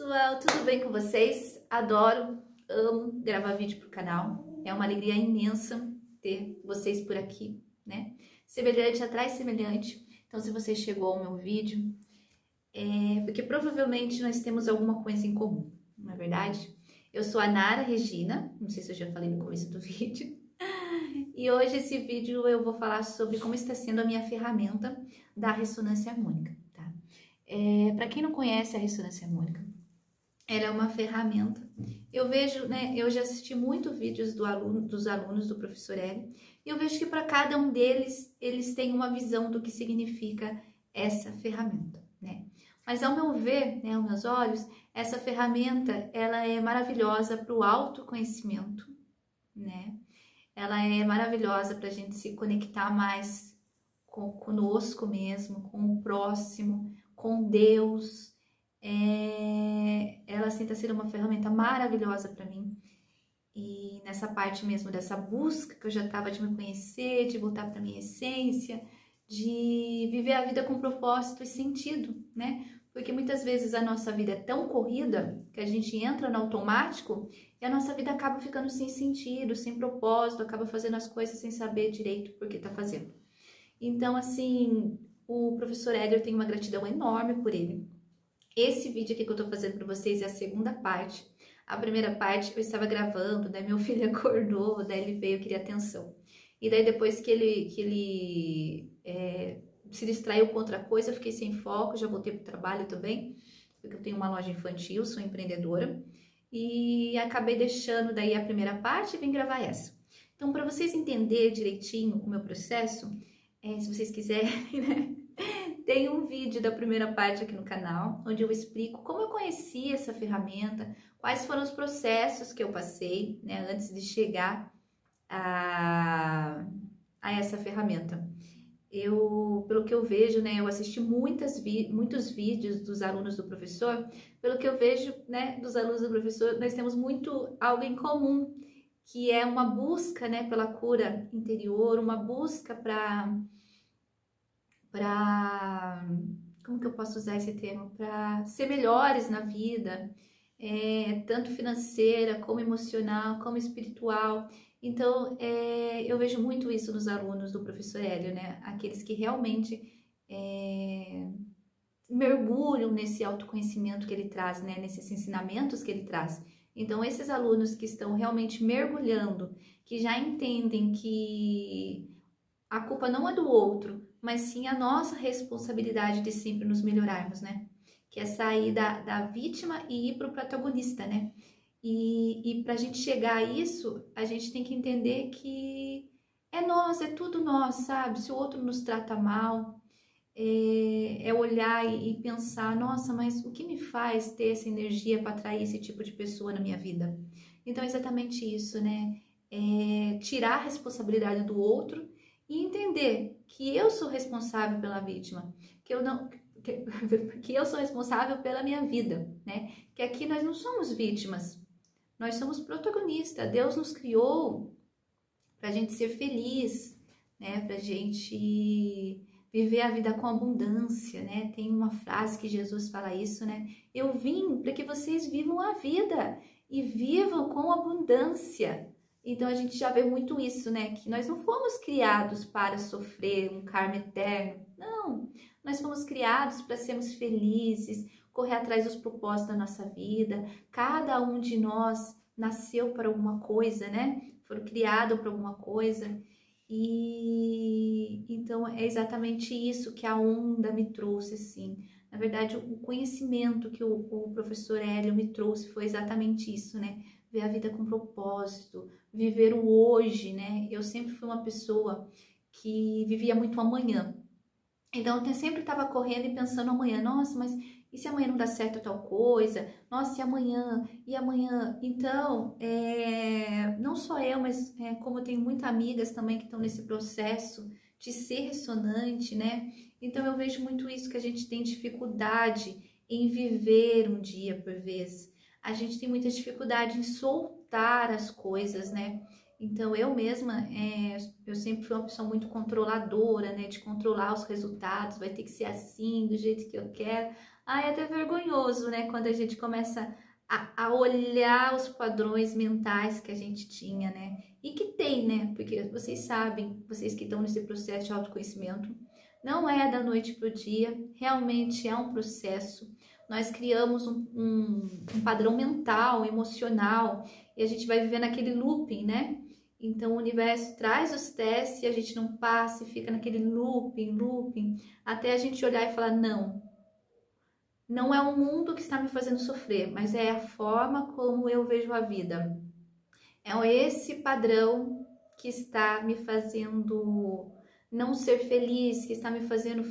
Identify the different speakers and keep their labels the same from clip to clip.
Speaker 1: pessoal, tudo bem com vocês? Adoro, amo gravar vídeo pro canal. É uma alegria imensa ter vocês por aqui, né? Semelhante atrai semelhante. Então, se você chegou ao meu vídeo, é porque provavelmente nós temos alguma coisa em comum, não é verdade? Eu sou a Nara Regina, não sei se eu já falei no começo do vídeo. E hoje esse vídeo eu vou falar sobre como está sendo a minha ferramenta da ressonância harmônica, tá? Para quem não conhece a ressonância harmônica, ela é uma ferramenta. Eu vejo, né? Eu já assisti muito vídeos dos alunos do professor Hélio, e eu vejo que para cada um deles, eles têm uma visão do que significa essa ferramenta, né? Mas ao meu ver, né, aos meus olhos, essa ferramenta, ela é maravilhosa para o autoconhecimento, né? Ela é maravilhosa para a gente se conectar mais conosco mesmo, com o próximo, com Deus. Ela assim, está sendo uma ferramenta maravilhosa para mim. E nessa parte mesmo dessa busca que eu já estava de me conhecer, de voltar para minha essência, de viver a vida com propósito e sentido, né? Porque muitas vezes a nossa vida é tão corrida que a gente entra no automático e a nossa vida acaba ficando sem sentido, sem propósito, acaba fazendo as coisas sem saber direito por que tá fazendo. Então, assim, o professor Hélio, eu tenho uma gratidão enorme por ele. Esse vídeo aqui que eu tô fazendo para vocês é a segunda parte. A primeira parte eu estava gravando, daí meu filho acordou, daí ele veio, queria atenção. E daí depois que ele se distraiu com outra coisa, eu fiquei sem foco, já voltei pro trabalho também, porque eu tenho uma loja infantil, sou empreendedora, e acabei deixando daí a primeira parte e vim gravar essa. Então, para vocês entenderem direitinho o meu processo, se vocês quiserem, né, tem um vídeo da primeira parte aqui no canal, onde eu explico como eu conheci essa ferramenta, quais foram os processos que eu passei, né, antes de chegar a essa ferramenta. Pelo que eu vejo, né, eu assisti muitos vídeos dos alunos do professor, pelo que eu vejo, né, dos alunos do professor, nós temos muito algo em comum, que é uma busca, né, pela cura interior, uma busca como que eu posso usar esse termo? Para ser melhores na vida, tanto financeira, como emocional, como espiritual. Então, eu vejo muito isso nos alunos do professor Hélio, né? Aqueles que realmente mergulham nesse autoconhecimento que ele traz, né? Nesses ensinamentos que ele traz. Então, esses alunos que estão realmente mergulhando, que já entendem que a culpa não é do outro, mas sim a nossa responsabilidade de sempre nos melhorarmos, né? Que é sair da vítima e ir para o protagonista, né? E para a gente chegar a isso, a gente tem que entender que é nós, é tudo nós, sabe? Se o outro nos trata mal, é olhar e pensar, nossa, mas o que me faz ter essa energia para atrair esse tipo de pessoa na minha vida? Então é exatamente isso, né? Tirar a responsabilidade do outro e entender que eu sou responsável pela vítima, que eu sou responsável pela minha vida, né? Que aqui nós não somos vítimas, nós somos protagonistas. Deus nos criou para a gente ser feliz, né? Para a gente viver a vida com abundância, né? Tem uma frase que Jesus fala isso, né? Eu vim para que vocês vivam a vida e vivam com abundância. Então a gente já vê muito isso, né? Que nós não fomos criados para sofrer um karma eterno. Não, nós fomos criados para sermos felizes, correr atrás dos propósitos da nossa vida. Cada um de nós nasceu para alguma coisa, né? Foram criados para alguma coisa. E então é exatamente isso que a onda me trouxe, assim. Na verdade, o conhecimento que o professor Hélio me trouxe foi exatamente isso, né? Ver a vida com propósito, viver o hoje, né? Eu sempre fui uma pessoa que vivia muito amanhã. Então, eu sempre estava correndo e pensando amanhã, nossa, mas e se amanhã não dá certo tal coisa? Nossa, e amanhã? E amanhã? Então, não só eu, mas como eu tenho muitas amigas também que estão nesse processo de ser ressonante, né? Então, eu vejo muito isso, que a gente tem dificuldade em viver um dia por vez. A gente tem muita dificuldade em soltar as coisas, né? Então, eu mesma, eu sempre fui uma pessoa muito controladora, né? De controlar os resultados, vai ter que ser assim, do jeito que eu quero. É até vergonhoso, né? Quando a gente começa a olhar os padrões mentais que a gente tinha, né? E que tem, né? Porque vocês sabem, vocês que estão nesse processo de autoconhecimento, não é da noite para o dia, realmente é um processo. Nós criamos um padrão mental, emocional, e a gente vai viver naquele looping, né? Então o universo traz os testes e a gente não passa e fica naquele looping, até a gente olhar e falar, não é o mundo que está me fazendo sofrer, mas é a forma como eu vejo a vida. É esse padrão que está me fazendo não ser feliz, que está me fazendo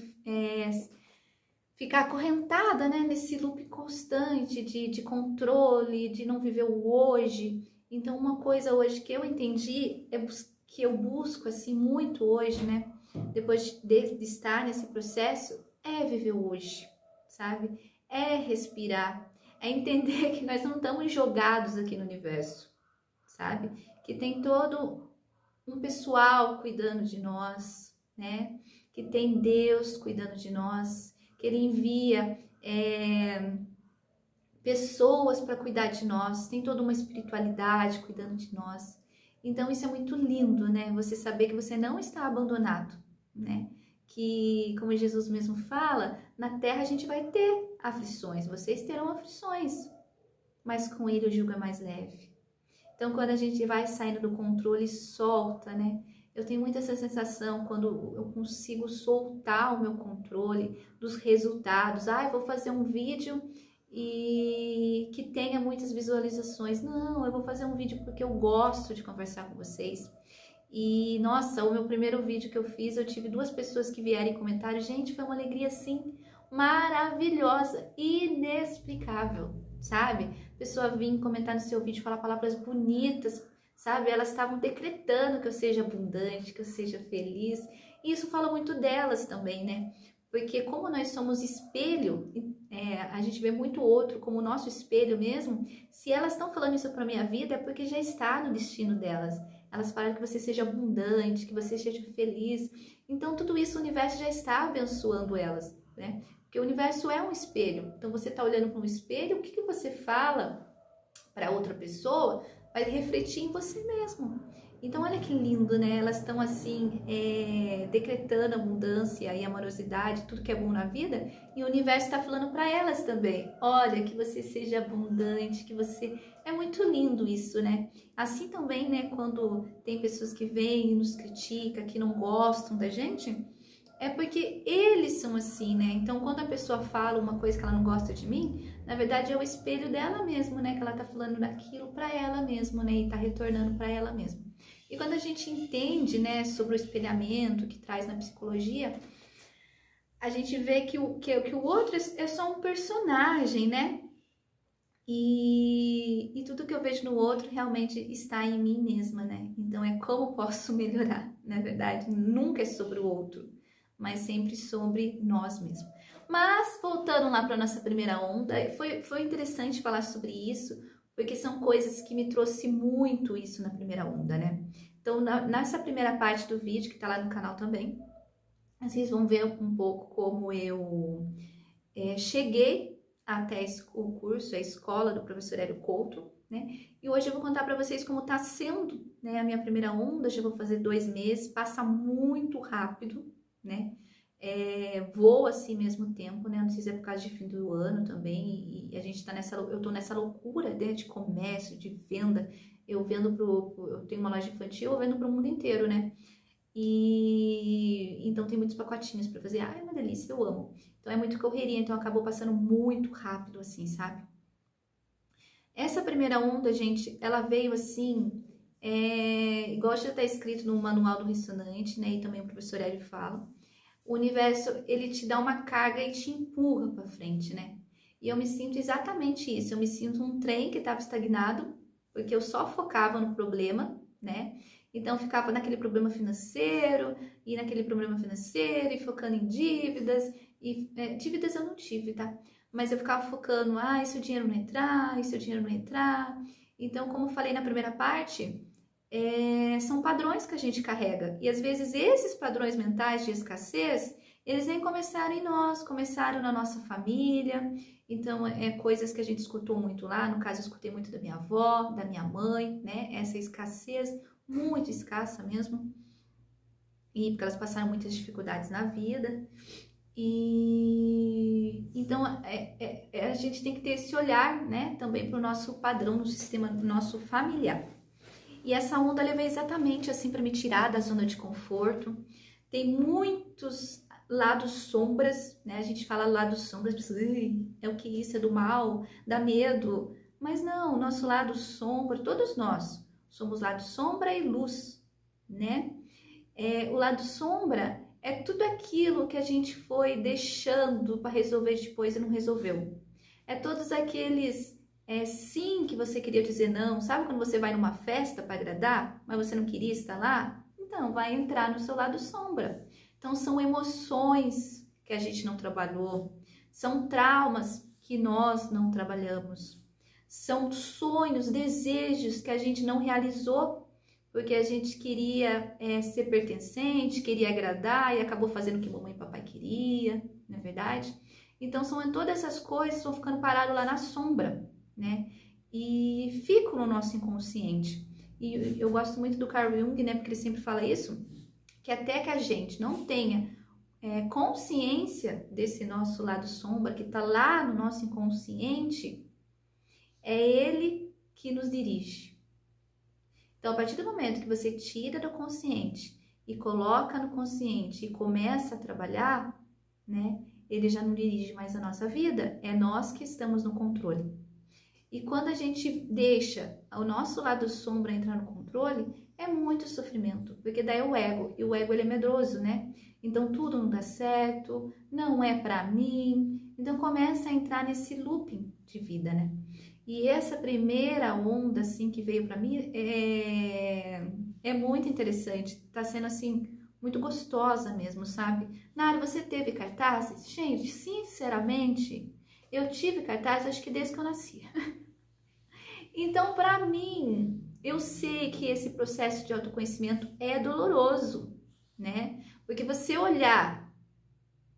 Speaker 1: ficar acorrentada, né, nesse loop constante de controle, de não viver o hoje. Então, uma coisa hoje que eu entendi, que eu busco assim muito hoje, né, depois de estar nesse processo, é viver o hoje, sabe? É respirar, é entender que nós não estamos jogados aqui no universo, sabe? Que tem todo um pessoal cuidando de nós, né? Que tem Deus cuidando de nós, que Ele envia pessoas para cuidar de nós, tem toda uma espiritualidade cuidando de nós. Então isso é muito lindo, né? Você saber que você não está abandonado, né? Que, como Jesus mesmo fala, na terra a gente vai ter aflições, vocês terão aflições, mas com Ele o jugo é mais leve. Então, quando a gente vai saindo do controle, solta, né? Eu tenho muito essa sensação quando eu consigo soltar o meu controle dos resultados. Eu vou fazer um vídeo e que tenha muitas visualizações. Não, eu vou fazer um vídeo porque eu gosto de conversar com vocês. E, nossa, o meu primeiro vídeo que eu fiz, eu tive 2 pessoas que vieram em comentário. Gente, foi uma alegria, assim, maravilhosa, inexplicável, sabe? A pessoa vir comentar no seu vídeo, falar palavras bonitas, sabe? Elas estavam decretando que eu seja abundante, que eu seja feliz. E isso fala muito delas também, né? Porque como nós somos espelho, a gente vê muito o outro como nosso espelho mesmo. Se elas estão falando isso para minha vida, é porque já está no destino delas. Elas falam que você seja abundante, que você seja feliz. Então, tudo isso o universo já está abençoando elas, né? Porque o universo é um espelho. Então, você está olhando para um espelho, o que você fala para outra pessoa vai refletir em você mesmo. Então, olha que lindo, né? Elas estão assim, decretando abundância e amorosidade, tudo que é bom na vida, e o universo está falando para elas também. Olha, que você seja abundante, que você... É muito lindo isso, né? Assim também, né, quando tem pessoas que vêm e nos criticam, que não gostam da gente, é porque eles são assim, né? Então, quando a pessoa fala uma coisa que ela não gosta de mim, na verdade é o espelho dela mesmo, né? Que ela tá falando daquilo para ela mesma, né? E tá retornando para ela mesma. E quando a gente entende, né, sobre o espelhamento que traz na psicologia, a gente vê que o outro é só um personagem, né? E tudo que eu vejo no outro realmente está em mim mesma, né? Então é como posso melhorar, na verdade. Nunca é sobre o outro, mas sempre sobre nós mesmos. Mas, voltando lá para a nossa primeira onda, foi interessante falar sobre isso, porque são coisas que me trouxe muito isso na primeira onda, né? Então, nessa primeira parte do vídeo, que tá lá no canal também, vocês vão ver um pouco como eu cheguei até o curso, a escola do professor Hélio Couto, né? E hoje eu vou contar para vocês como tá sendo, né, a minha primeira onda. Já vou fazer 2 meses, passa muito rápido, né? Voa assim mesmo tempo, né? Não sei se é por causa de fim do ano também, e a gente tá eu tô nessa loucura, né, de comércio, de venda. Eu vendo eu tenho uma loja infantil, eu vendo pro mundo inteiro, né? E então tem muitos pacotinhos para fazer. É uma delícia, eu amo. Então é muito correria, então acabou passando muito rápido assim, sabe? Essa primeira onda, gente, ela veio assim, igual já tá escrito no manual do Ressonante, né? E também o professor Hélio fala. O universo, ele te dá uma carga e te empurra para frente, né? E eu me sinto exatamente isso. Eu me sinto um trem que estava estagnado, porque eu só focava no problema, né? Então, ficava naquele problema financeiro, e naquele problema financeiro, e focando em dívidas. E dívidas eu não tive, tá? Mas eu ficava focando, e se o dinheiro não entrar, e se o dinheiro não entrar. Então, como eu falei na primeira parte, são padrões que a gente carrega. E às vezes esses padrões mentais de escassez, Eles nem começaram em nós, começaram na nossa família. Então, coisas que a gente escutou muito lá. No caso, eu escutei muito da minha avó, da minha mãe, né? Essa escassez, muito escassa mesmo. E porque elas passaram muitas dificuldades na vida. E então a gente tem que ter esse olhar, né? Também para o nosso padrão no sistema nosso familiar. E essa onda ela veio exatamente assim para me tirar da zona de conforto. Tem muitos lados sombras, né? A gente fala lados sombras, pessoas, é o que isso, é do mal, dá medo. Mas não, o nosso lado sombra, todos nós somos lado sombra e luz, né? O lado sombra é tudo aquilo que a gente foi deixando para resolver depois e não resolveu. É todos aqueles sim que você queria dizer não. Sabe quando você vai numa festa para agradar, mas você não queria estar lá? Então, vai entrar no seu lado sombra. Então, são emoções que a gente não trabalhou, são traumas que nós não trabalhamos, são sonhos, desejos que a gente não realizou, porque a gente queria ser pertencente, queria agradar e acabou fazendo o que mamãe e papai queria, não é verdade? Então, são todas essas coisas que vão ficando paradas lá na sombra, né? E ficam no nosso inconsciente. E eu gosto muito do Carl Jung, né? Porque ele sempre fala isso, que até que a gente não tenha consciência desse nosso lado sombra, que está lá no nosso inconsciente, é ele que nos dirige. Então, a partir do momento que você tira do consciente e coloca no consciente e começa a trabalhar, né? Ele já não dirige mais a nossa vida, é nós que estamos no controle. E quando a gente deixa o nosso lado sombra entrar no controle, é muito sofrimento, porque daí é o ego, e o ego ele é medroso, né? Então tudo não dá certo, não é pra mim, então começa a entrar nesse looping de vida, né? E essa primeira onda, assim, que veio pra mim, é muito interessante, tá sendo, assim, muito gostosa mesmo, sabe? Nara, você teve cartazes? Gente, sinceramente, eu tive cartazes acho que desde que eu nasci. Então, para mim, eu sei que esse processo de autoconhecimento é doloroso, né? Porque você olhar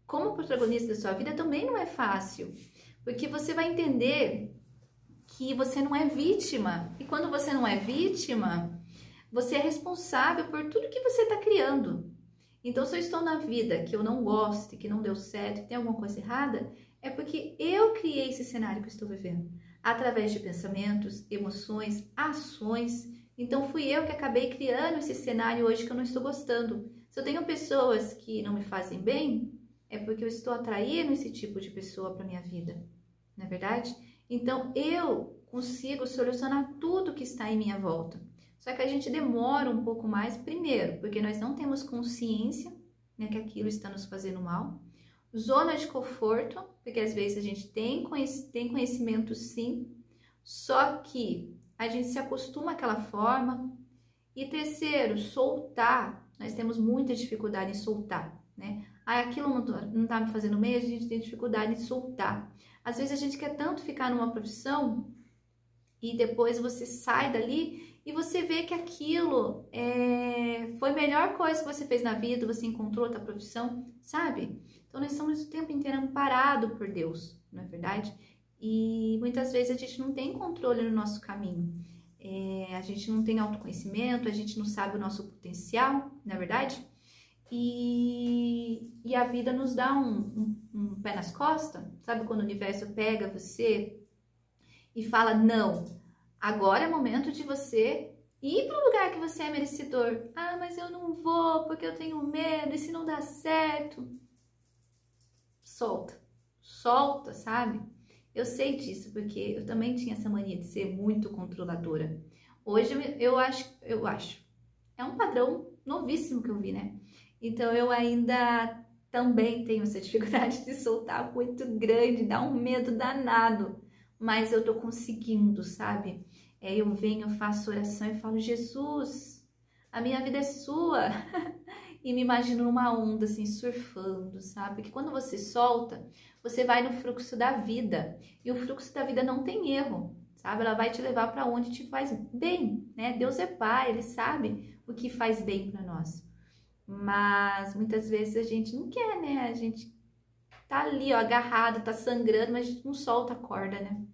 Speaker 1: como protagonista da sua vida também não é fácil. Porque você vai entender que você não é vítima. E quando você não é vítima, você é responsável por tudo que você está criando. Então, se eu estou na vida que eu não gosto, que não deu certo, que tem alguma coisa errada, é porque eu criei esse cenário que eu estou vivendo. Através de pensamentos, emoções, ações. Então, fui eu que acabei criando esse cenário hoje que eu não estou gostando. Se eu tenho pessoas que não me fazem bem, é porque eu estou atraindo esse tipo de pessoa para minha vida. Não é verdade? Então, eu consigo solucionar tudo que está em minha volta. Só que a gente demora um pouco mais, primeiro, porque nós não temos consciência, né, que aquilo está nos fazendo mal. Zona de conforto, porque às vezes a gente tem conhecimento sim, só que a gente se acostuma àquela forma. E terceiro, soltar. Nós temos muita dificuldade em soltar, né? Aquilo não tá me fazendo bem, a gente tem dificuldade em soltar. Às vezes a gente quer tanto ficar numa profissão e depois você sai dali e você vê que aquilo foi a melhor coisa que você fez na vida, você encontrou outra profissão, sabe? Então, nós estamos o tempo inteiro amparados por Deus, não é verdade? E muitas vezes a gente não tem controle no nosso caminho. A gente não tem autoconhecimento, a gente não sabe o nosso potencial, não é verdade? E a vida nos dá um pé nas costas, sabe? Quando o universo pega você e fala, não, agora é momento de você ir para o lugar que você é merecedor. Ah, mas eu não vou porque eu tenho medo, e se não dá certo? Solta, sabe? Eu sei disso, porque eu também tinha essa mania de ser muito controladora. Hoje eu acho, é um padrão novíssimo que eu vi, né? Então eu ainda também tenho essa dificuldade de soltar muito grande, dá um medo danado, mas eu tô conseguindo, sabe? Eu venho, eu faço oração e falo, Jesus, a minha vida é sua. E me imagino numa onda, assim, surfando, sabe? Porque quando você solta, você vai no fluxo da vida. E o fluxo da vida não tem erro, sabe? Ela vai te levar para onde te faz bem, né? Deus é Pai, Ele sabe o que faz bem para nós. Mas muitas vezes a gente não quer, né? A gente tá ali, ó, agarrado, tá sangrando, mas a gente não solta a corda, né?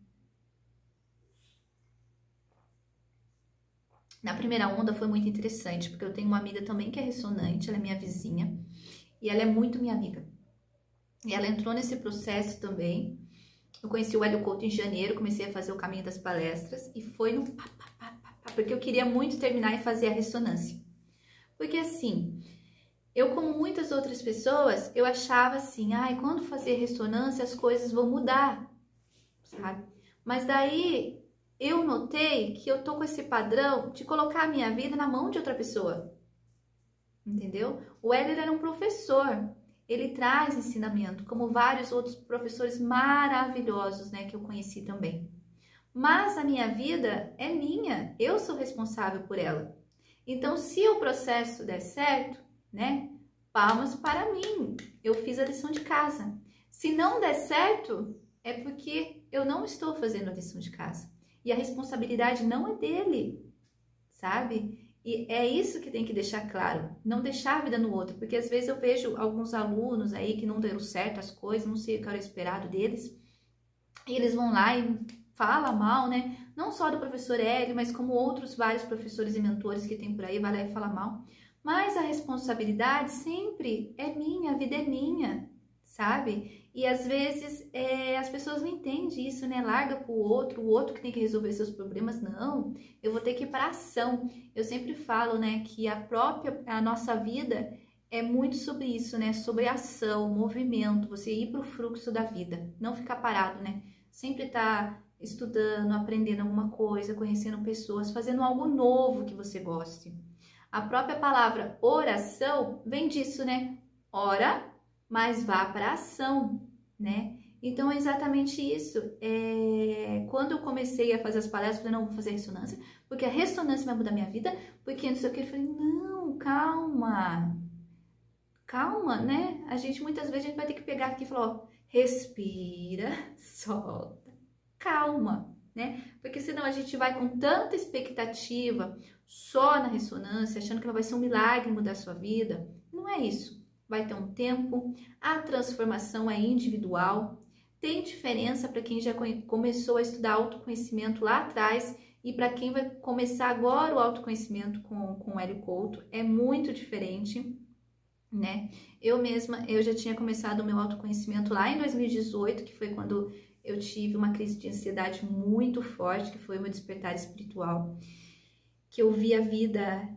Speaker 1: Na primeira onda foi muito interessante, porque eu tenho uma amiga também que é ressonante, ela é minha vizinha, e ela é muito minha amiga. E ela entrou nesse processo também. Eu conheci o Hélio Couto em janeiro, comecei a fazer o caminho das palestras, e foi no pá, pá, pá, pá, pá, porque eu queria muito terminar e fazer a ressonância. Porque assim, eu, como muitas outras pessoas, eu achava assim, ai, quando fazer ressonância as coisas vão mudar, sabe? Mas daí eu notei que eu tô com esse padrão de colocar a minha vida na mão de outra pessoa, entendeu? O Hélio era um professor, ele traz ensinamento, como vários outros professores maravilhosos, né, que eu conheci também. Mas a minha vida é minha, eu sou responsável por ela. Então, se o processo der certo, né, palmas para mim, eu fiz a lição de casa. Se não der certo, é porque eu não estou fazendo a lição de casa. E a responsabilidade não é dele, sabe? E é isso que tem que deixar claro, não deixar a vida no outro, porque às vezes eu vejo alguns alunos aí que não deram certo as coisas, não sei o que era esperado deles, e eles vão lá e falam mal, né? Não só do professor Hélio, mas como outros vários professores e mentores que tem por aí, vai lá e fala mal. Mas a responsabilidade sempre é minha, a vida é minha, sabe? E às vezes as pessoas não entendem isso, né? Larga pro outro, o outro que tem que resolver seus problemas. Não, eu vou ter que ir para ação. Eu sempre falo, né, que a nossa vida é muito sobre isso, né? Sobre ação, movimento, você ir pro fluxo da vida, não ficar parado, né? Sempre estar estudando, aprendendo alguma coisa, conhecendo pessoas, fazendo algo novo que você goste. A própria palavra oração vem disso, né? Ora, mas vá para a ação, né? Então é exatamente isso. Quando eu comecei a fazer as palestras, eu falei, não, vou fazer ressonância, porque a ressonância vai mudar minha vida, porque não sei o que. Eu falei, não, calma, calma, né? Muitas vezes a gente vai ter que pegar aqui e falar, ó, respira, solta, calma, né? Porque senão a gente vai com tanta expectativa só na ressonância, achando que ela vai ser um milagre mudar a sua vida. Não é isso. Vai ter um tempo, a transformação é individual, tem diferença para quem já começou a estudar autoconhecimento lá atrás e para quem vai começar agora o autoconhecimento com o Hélio Couto, é muito diferente, né? Eu mesma, eu já tinha começado o meu autoconhecimento lá em 2018, que foi quando eu tive uma crise de ansiedade muito forte, que foi o meu despertar espiritual, que eu vi a vida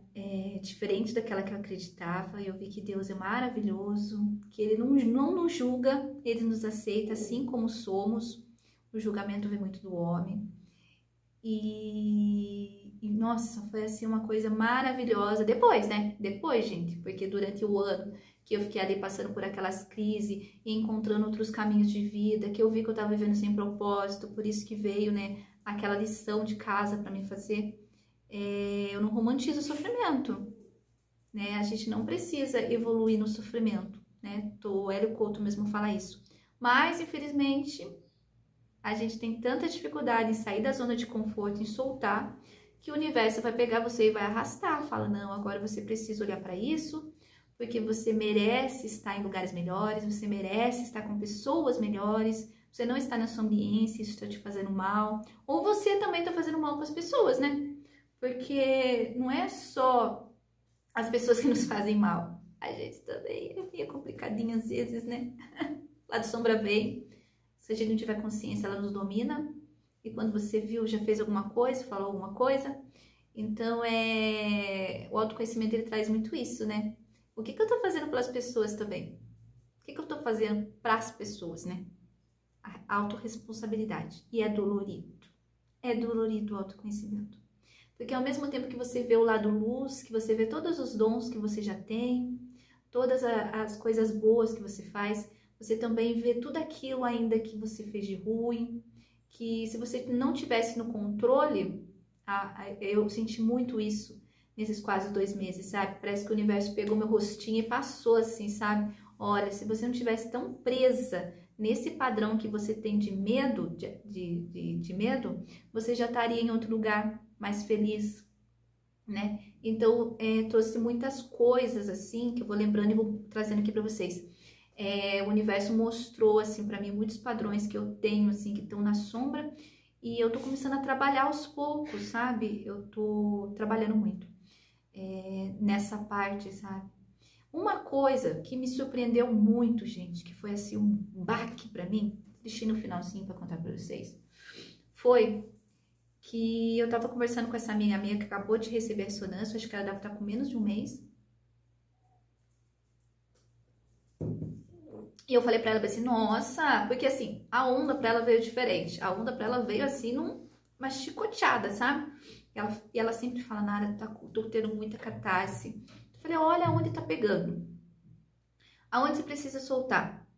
Speaker 1: diferente daquela que eu acreditava. Eu vi que Deus é maravilhoso, que Ele não nos julga, Ele nos aceita assim como somos. O julgamento vem muito do homem. E nossa, foi assim uma coisa maravilhosa. Depois, né? Depois, gente, porque durante o ano que eu fiquei ali passando por aquelas crises e encontrando outros caminhos de vida, que eu vi que eu estava vivendo sem propósito, por isso que veio, né, aquela lição de casa para me fazer. Eu não romantizo o sofrimento, né? A gente não precisa evoluir no sofrimento, né? O Hélio Couto mesmo fala isso. Mas, infelizmente, a gente tem tanta dificuldade em sair da zona de conforto, em soltar, que o universo vai pegar você e vai arrastar. Fala, não, agora você precisa olhar para isso, porque você merece estar em lugares melhores, você merece estar com pessoas melhores, você não está na sua ambiência, isso está te fazendo mal. Ou você também está fazendo mal para as pessoas, né? Porque não é só as pessoas que nos fazem mal. A gente também é meio complicadinho às vezes, né? Lá de sombra vem. Se a gente não tiver consciência, ela nos domina. E quando você viu, já fez alguma coisa, falou alguma coisa. Então, o autoconhecimento, ele traz muito isso, né? O que eu tô fazendo pelas pessoas também? O que eu tô fazendo para as pessoas, né? A autorresponsabilidade. E é dolorido. É dolorido o autoconhecimento. Porque ao mesmo tempo que você vê o lado luz, que você vê todos os dons que você já tem, todas as coisas boas que você faz, você também vê tudo aquilo ainda que você fez de ruim, que se você não tivesse no controle, eu senti muito isso nesses quase 2 meses, sabe? Parece que o universo pegou meu rostinho e passou assim, sabe? Olha, se você não tivesse tão presa nesse padrão que você tem de medo, de medo, você já estaria em outro lugar, mais feliz, né? Então, trouxe muitas coisas, assim, que eu vou lembrando e vou trazendo aqui para vocês. O universo mostrou, assim, para mim, muitos padrões que eu tenho, assim, que estão na sombra, e eu tô começando a trabalhar aos poucos, sabe? Eu tô trabalhando muito nessa parte, sabe? Uma coisa que me surpreendeu muito, gente, que foi, assim, um baque para mim, deixei no finalzinho para contar para vocês, foi que eu tava conversando com essa amiga minha que acabou de receber a ressonância, acho que ela deve estar com menos de um mês. E eu falei pra ela assim, nossa, porque assim, a onda pra ela veio diferente. A onda pra ela veio assim, numa chicoteada, sabe? E ela sempre fala, Nara, tô tendo muita catarse. Eu falei, olha aonde tá pegando. Aonde você precisa soltar,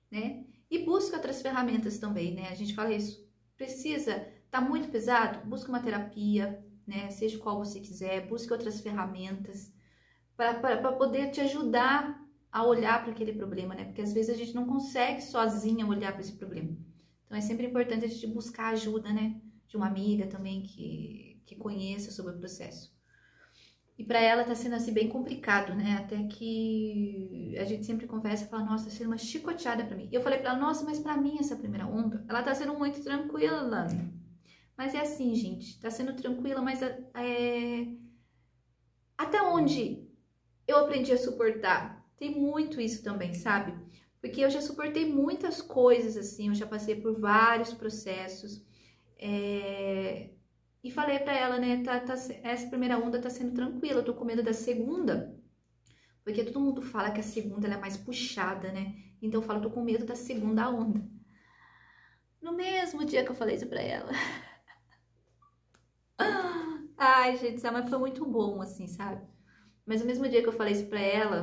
Speaker 1: né? E busca outras ferramentas também, né? A gente fala isso. Precisa, tá muito pesado? Busca uma terapia, né? Seja qual você quiser, busque outras ferramentas para poder te ajudar a olhar para aquele problema, né? Porque às vezes a gente não consegue sozinha olhar para esse problema. Então é sempre importante a gente buscar ajuda, né? De uma amiga também que conheça sobre o processo. E para ela tá sendo assim bem complicado, né? Até que a gente sempre conversa e fala, nossa, tá sendo uma chicoteada para mim. E eu falei para ela, nossa, mas para mim essa primeira onda, ela tá sendo muito tranquila. Mas é assim, gente, tá sendo tranquila, mas até onde eu aprendi a suportar? Tem muito isso também, sabe? Porque eu já suportei muitas coisas assim, eu já passei por vários processos. E falei pra ela, né, essa primeira onda tá sendo tranquila, eu tô com medo da segunda, porque todo mundo fala que a segunda ela é mais puxada, né? Então eu falo, tô com medo da segunda onda. No mesmo dia que eu falei isso pra ela. Ai, gente, mas foi muito bom, assim, sabe? Mas no mesmo dia que eu falei isso pra ela,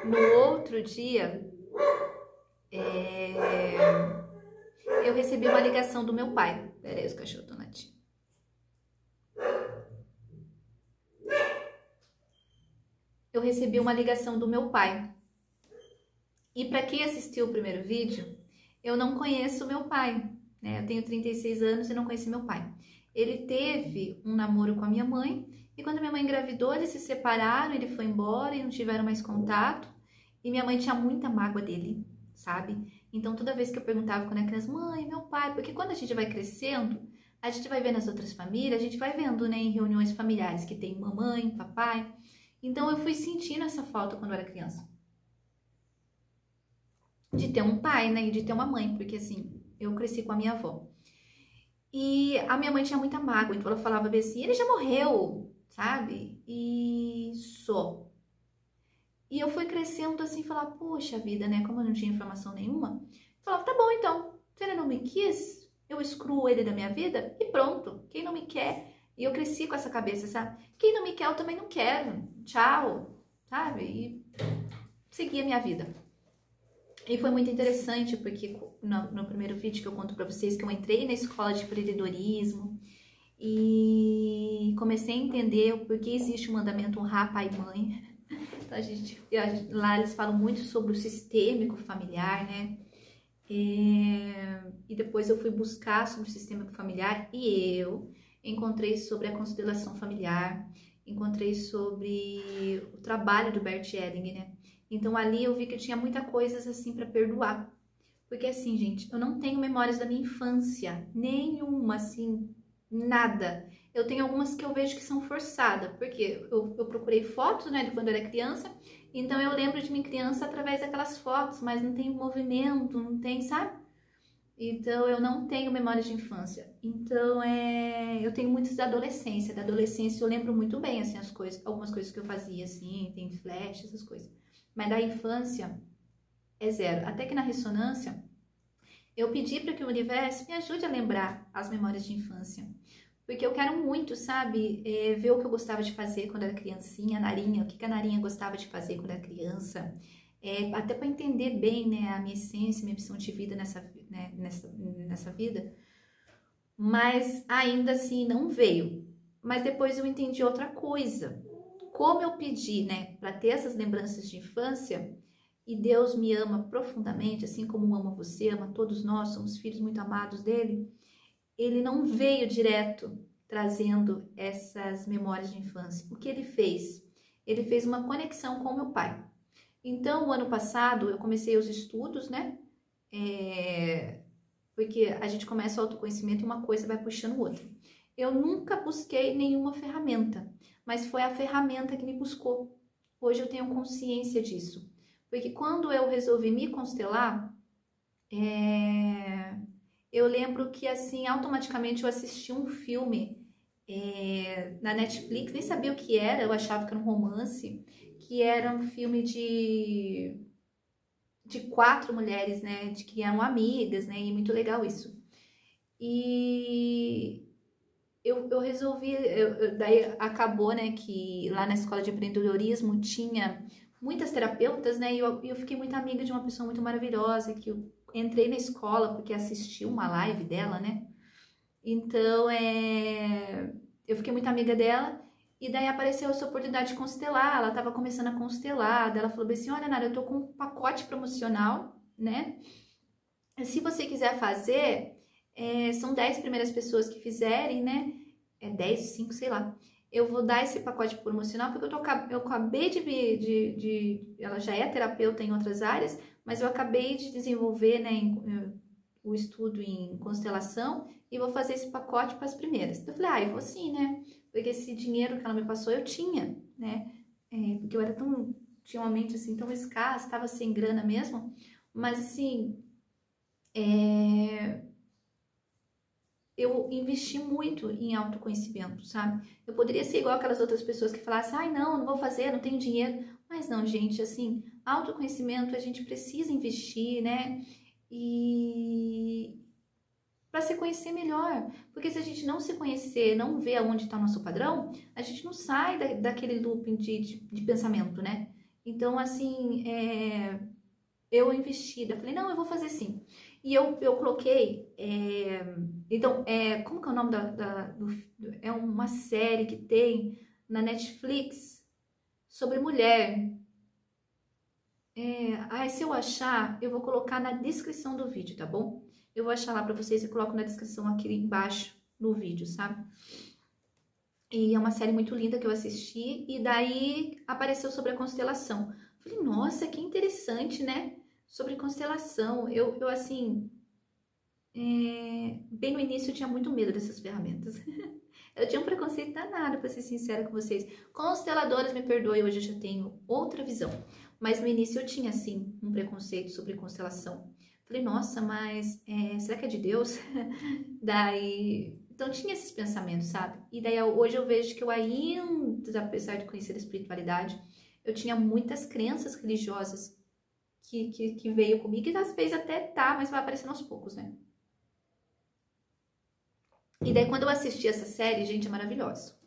Speaker 1: no outro dia, eu recebi uma ligação do meu pai. Pera aí, os cachorros estão latindo. Eu recebi uma ligação do meu pai. E para quem assistiu o primeiro vídeo, eu não conheço meu pai, né? Eu tenho 36 anos e não conheci meu pai. Ele teve um namoro com a minha mãe e quando minha mãe engravidou, eles se separaram, ele foi embora e não tiveram mais contato. E minha mãe tinha muita mágoa dele, sabe? Então toda vez que eu perguntava quando era criança, mãe, meu pai, porque quando a gente vai crescendo, a gente vai vendo as outras famílias, a gente vai vendo, né, em reuniões familiares que tem mamãe, papai. Então eu fui sentindo essa falta quando eu era criança. De ter um pai, né, e de ter uma mãe, porque assim, eu cresci com a minha avó. E a minha mãe tinha muita mágoa, então ela falava bem assim, ele já morreu, sabe? E só. E eu fui crescendo assim, falar, poxa vida, né, como eu não tinha informação nenhuma, eu falava, tá bom então, se ele não me quis, eu excluo ele da minha vida e pronto, quem não me quer, e eu cresci com essa cabeça, sabe? Quem não me quer, eu também não quero, tchau, sabe? E segui a minha vida. E foi muito interessante, porque no primeiro vídeo que eu conto pra vocês, que eu entrei na escola de empreendedorismo e comecei a entender o porquê existe o mandamento honrar pai e mãe. Então, lá eles falam muito sobre o sistêmico familiar, né? E depois eu fui buscar sobre o sistêmico familiar e eu encontrei sobre a constelação familiar, encontrei sobre o trabalho do Bert Helling, né? Então ali eu vi que eu tinha muita coisas assim para perdoar. Porque assim, gente, eu não tenho memórias da minha infância, nenhuma, assim, nada. Eu tenho algumas que eu vejo que são forçadas, porque eu procurei fotos, né, de quando eu era criança, então eu lembro de minha criança através daquelas fotos, mas não tem movimento, não tem, sabe? Então eu não tenho memórias de infância. Então eu tenho muitas da adolescência. Da adolescência eu lembro muito bem, assim, as coisas, algumas coisas que eu fazia, assim, tem flash, essas coisas. Mas da infância é zero. Até que na ressonância eu pedi para que o universo me ajude a lembrar as memórias de infância. Porque eu quero muito, sabe, ver o que eu gostava de fazer quando era criancinha, a Narinha, o que a Narinha gostava de fazer quando era criança. Até para entender bem, né, a minha essência, minha missão de vida nessa vida. Mas ainda assim não veio. Mas depois eu entendi outra coisa. Como eu pedi, né, para ter essas lembranças de infância, e Deus me ama profundamente, assim como ama você, ama todos nós, somos filhos muito amados dele, ele não veio direto trazendo essas memórias de infância. O que ele fez? Ele fez uma conexão com meu pai. Então, o ano passado, eu comecei os estudos, né? Porque a gente começa o autoconhecimento e uma coisa vai puxando outra. Eu nunca busquei nenhuma ferramenta, mas foi a ferramenta que me buscou. Hoje eu tenho consciência disso. Porque quando eu resolvi me constelar, eu lembro que assim, automaticamente eu assisti um filme na Netflix, nem sabia o que era, eu achava que era um romance, que era um filme de 4 mulheres, né, de que eram amigas, né, e muito legal isso. E eu resolvi, daí acabou, né, que lá na escola de empreendedorismo tinha muitas terapeutas, né, e eu fiquei muito amiga de uma pessoa muito maravilhosa, que eu entrei na escola porque assisti uma live dela, né, então eu fiquei muito amiga dela, e daí apareceu essa oportunidade de constelar, ela estava começando a constelar, daí ela falou assim, olha, Nara, eu tô com um pacote promocional, né, se você quiser fazer, são 10 primeiras pessoas que fizerem, né, 10, 5, sei lá, eu vou dar esse pacote promocional, porque eu acabei ela já é terapeuta em outras áreas, mas eu acabei de desenvolver, né, o estudo em constelação, e vou fazer esse pacote para as primeiras. Então eu falei, eu vou sim, né, porque esse dinheiro que ela me passou eu tinha, né, porque eu era tinha uma mente assim tão escassa, estava sem grana mesmo, mas assim, eu investi muito em autoconhecimento, sabe? Eu poderia ser igual aquelas outras pessoas que falassem, não vou fazer, não tenho dinheiro. Mas não, gente, assim, autoconhecimento a gente precisa investir, né? E para se conhecer melhor. Porque se a gente não se conhecer, não ver aonde está o nosso padrão, a gente não sai daquele looping de pensamento, né? Então, assim, eu investi, eu falei, não, eu vou fazer sim. E eu coloquei, então, como que é o nome é uma série que tem na Netflix sobre mulher. Se eu achar, eu vou colocar na descrição do vídeo, tá bom? Eu vou achar lá pra vocês e coloco na descrição aqui embaixo no vídeo, sabe? E é uma série muito linda que eu assisti, e daí apareceu sobre a constelação. Falei, nossa, que interessante, né? Sobre constelação. Eu assim, bem no início eu tinha muito medo dessas ferramentas. Eu tinha um preconceito danado, pra ser sincera com vocês. Consteladoras, me perdoem, hoje eu já tenho outra visão. Mas no início eu tinha, assim, um preconceito sobre constelação. Falei, nossa, mas será que é de Deus? Daí... Então tinha esses pensamentos, sabe? E daí hoje eu vejo que eu ainda, apesar de conhecer a espiritualidade, eu tinha muitas crenças religiosas que veio comigo, e às vezes até tá, mas vai aparecendo aos poucos, né? E daí quando eu assisti essa série, gente, é maravilhosa.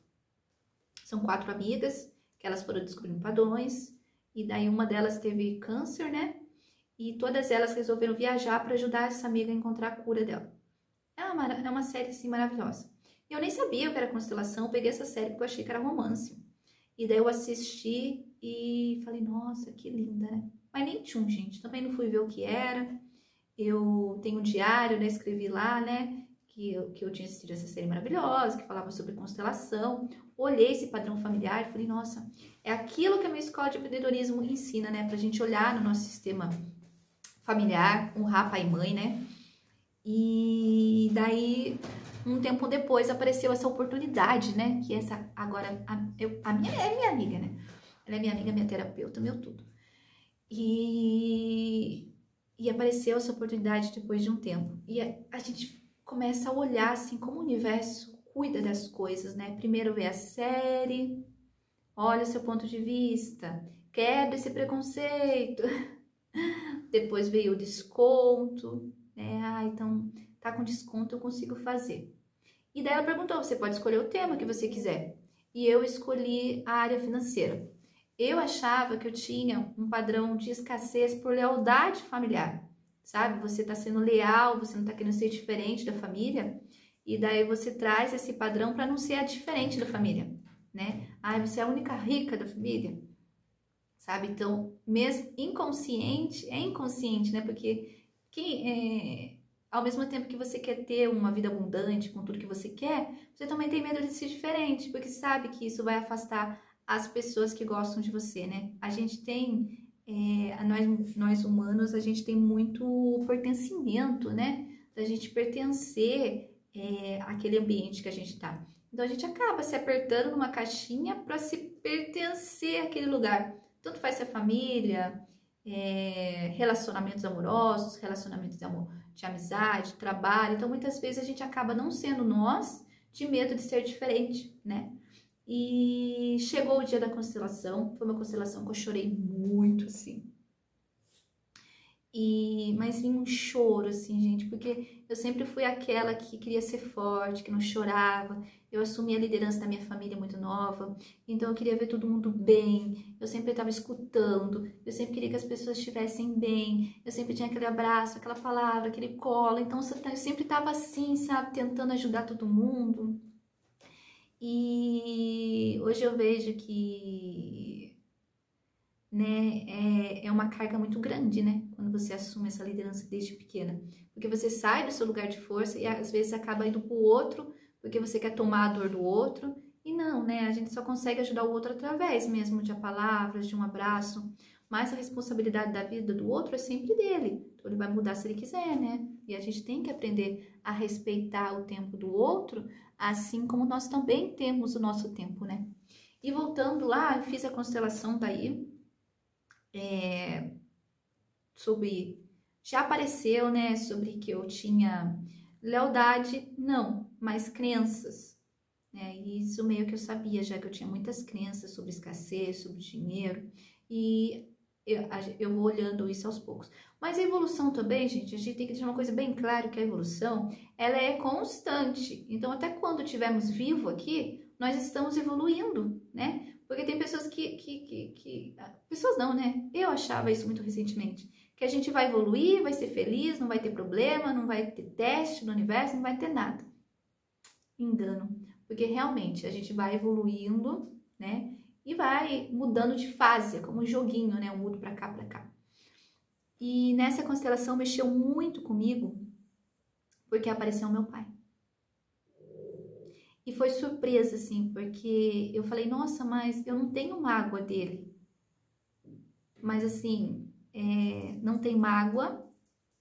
Speaker 1: São 4 amigas, que elas foram descobrindo padrões, e daí uma delas teve câncer, né? E todas elas resolveram viajar para ajudar essa amiga a encontrar a cura dela. É uma série, assim, maravilhosa. E eu nem sabia o que era constelação, eu peguei essa série porque eu achei que era romance. E daí eu assisti e falei, nossa, que linda, né? Mas nem tchum, gente, também não fui ver o que era. Eu tenho um diário, né, escrevi lá, né, que eu tinha assistido essa série maravilhosa, que falava sobre constelação. Olhei esse padrão familiar e falei, nossa, é aquilo que a minha escola de empreendedorismo ensina, né, pra gente olhar no nosso sistema familiar, honrar pai e mãe, né? E daí, um tempo depois, apareceu essa oportunidade, né? Que essa agora, a minha é minha amiga, né? Ela é minha amiga, minha terapeuta, meu tudo. E apareceu essa oportunidade depois de um tempo. E a gente começa a olhar, assim, como o universo cuida das coisas, né? Primeiro vê a série, olha o seu ponto de vista, quebra esse preconceito. Depois veio o desconto, né? Então tá com desconto, eu consigo fazer. E daí ela perguntou, você pode escolher o tema que você quiser. E eu escolhi a área financeira. Eu achava que eu tinha um padrão de escassez por lealdade familiar, sabe? Você tá sendo leal, você não tá querendo ser diferente da família, e daí você traz esse padrão para não ser a diferente da família, né? Você é a única rica da família, sabe? Então, mesmo inconsciente, é inconsciente, né? Porque ao mesmo tempo que você quer ter uma vida abundante com tudo que você quer, você também tem medo de ser diferente, porque sabe que isso vai afastar as pessoas que gostam de você, né? A gente tem, nós humanos, a gente tem muito pertencimento, né? Da gente pertencer àquele ambiente que a gente tá. Então a gente acaba se apertando numa caixinha para se pertencer àquele lugar. Tanto faz ser família, relacionamentos amorosos, relacionamentos de amizade, trabalho. Então muitas vezes a gente acaba não sendo nós, de medo de ser diferente, né? E chegou o dia da constelação, foi uma constelação que eu chorei muito, assim. Mas vinha um choro, assim, gente, porque eu sempre fui aquela que queria ser forte, que não chorava. Eu assumi a liderança da minha família muito nova, então eu queria ver todo mundo bem. Eu sempre estava escutando, eu sempre queria que as pessoas estivessem bem. Eu sempre tinha aquele abraço, aquela palavra, aquele colo. Então eu sempre estava assim, sabe, tentando ajudar todo mundo. E hoje eu vejo que, né, é uma carga muito grande, né, quando você assume essa liderança desde pequena, porque você sai do seu lugar de força e às vezes acaba indo pro outro, porque você quer tomar a dor do outro, e não, né, a gente só consegue ajudar o outro através mesmo de palavras, de um abraço, mas a responsabilidade da vida do outro é sempre dele, então ele vai mudar se ele quiser, né, e a gente tem que aprender a respeitar o tempo do outro, assim como nós também temos o nosso tempo, né. E voltando lá, eu fiz a constelação daí, sobre, já apareceu, né, sobre que eu tinha lealdade, não, mas crenças, né, e isso meio que eu sabia, já que eu tinha muitas crenças sobre escassez, sobre dinheiro, e eu vou olhando isso aos poucos. Mas a evolução também, gente, a gente tem que deixar uma coisa bem clara, que a evolução, ela é constante, então até quando estivermos vivos aqui, nós estamos evoluindo, né, porque tem pessoas pessoas não, né? Eu achava isso muito recentemente. Que a gente vai evoluir, vai ser feliz, não vai ter problema, não vai ter teste no universo, não vai ter nada. Engano. Porque realmente a gente vai evoluindo, né? E vai mudando de fase, é como um joguinho, né? Eu mudo pra cá, pra cá. E nessa constelação mexeu muito comigo, porque apareceu meu pai. E foi surpresa, assim, porque eu falei, nossa, mas eu não tenho mágoa dele. Mas, assim, não tem mágoa,